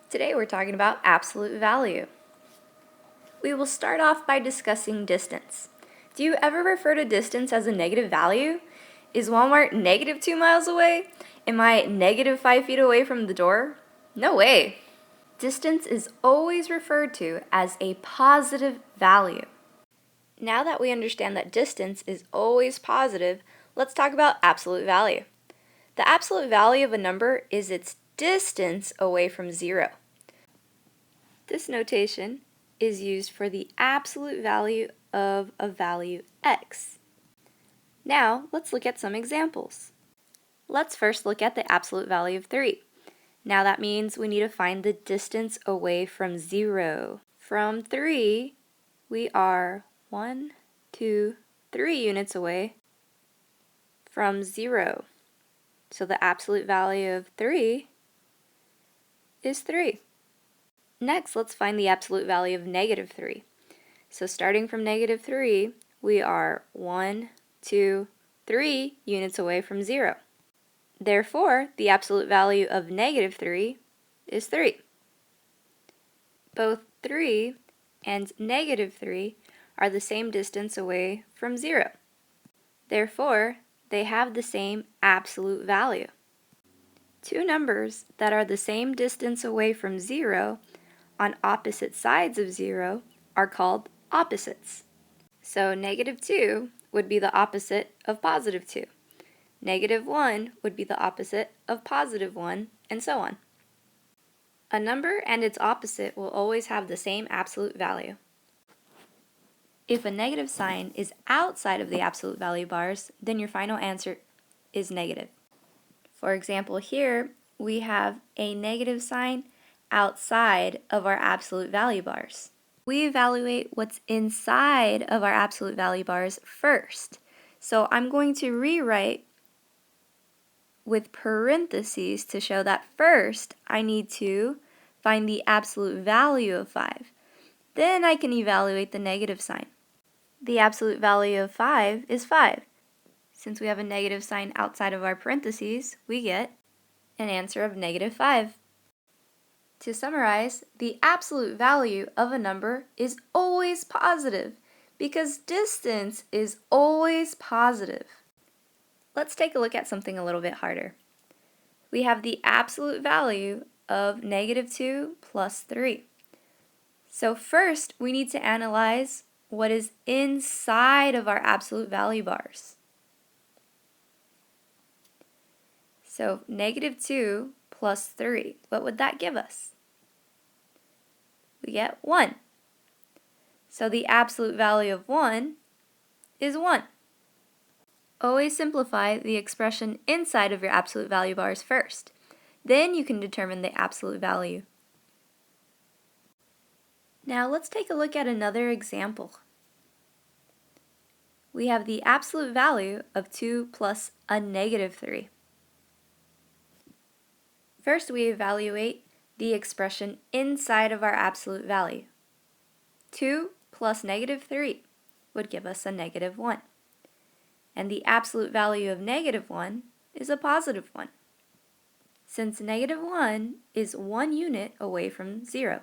Today we're talking about absolute value. We will start off by discussing distance. Do you ever refer to distance as a negative value? Is Walmart negative 2 miles away? Am I negative 5 feet away from the door? No way. Distance is always referred to as a positive value. Now that we understand that distance is always positive, let's talk about absolute value. The absolute value of a number is its distance away from zero. This notation is used for the absolute value of a value x. Now, let's look at some examples. Let's first look at the absolute value of 3. Now that means we need to find the distance away from 0. From 3, we are 1, 2, 3 units away from 0. So the absolute value of 3 is 3. Next, let's find the absolute value of negative 3. So starting from negative 3, we are 1, 2, 3 units away from 0. Therefore, the absolute value of negative 3 is 3. Both 3 and negative 3 are the same distance away from 0. Therefore, they have the same absolute value. Two numbers that are the same distance away from 0 on opposite sides of 0 are called opposites. So negative 2 would be the opposite of positive 2. Negative 1 would be the opposite of positive 1, and so on. A number and its opposite will always have the same absolute value. If a negative sign is outside of the absolute value bars, then your final answer is negative. For example, here we have a negative sign outside of our absolute value bars. We evaluate what's inside of our absolute value bars first. So I'm going to rewrite with parentheses to show that first I need to find the absolute value of 5. Then I can evaluate the negative sign. The absolute value of 5 is 5. Since we have a negative sign outside of our parentheses, we get an answer of negative 5. To summarize, the absolute value of a number is always positive because distance is always positive. Let's take a look at something a little bit harder. We have the absolute value of negative 2 plus 3. So first, we need to analyze what is inside of our absolute value bars. So negative 2 plus 3, what would that give us? We get 1. So the absolute value of 1 is 1. Always simplify the expression inside of your absolute value bars first. Then you can determine the absolute value. Now let's take a look at another example. We have the absolute value of 2 plus a negative 3. First, we evaluate the expression inside of our absolute value. 2 plus negative 3 would give us a negative 1. And the absolute value of negative 1 is a positive 1. Since negative 1 is 1 unit away from 0,